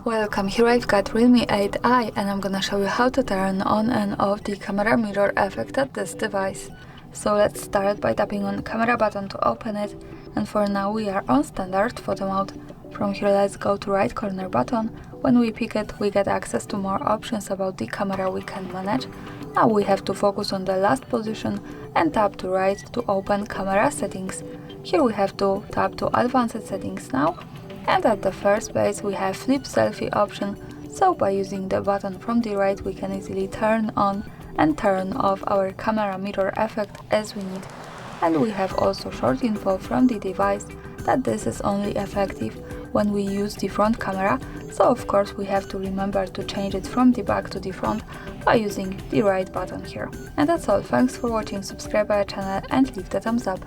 Welcome, here I've got Realme 8i and I'm gonna show you how to turn on and off the camera mirror effect at this device. So let's start by tapping on camera button to open it, and for now we are on standard photo mode. From here let's go to right corner button. When we pick it we get access to more options about the camera we can manage. Now we have to focus on the last position and tap to right to open camera settings. Here we have to tap to advanced settings now. And at the first place we have flip selfie option, so by using the button from the right we can easily turn on and turn off our camera mirror effect as we need. And we have also short info from the device that this is only effective when we use the front camera, so of course we have to remember to change it from the back to the front by using the right button here. And that's all, thanks for watching, subscribe our channel and leave the thumbs up.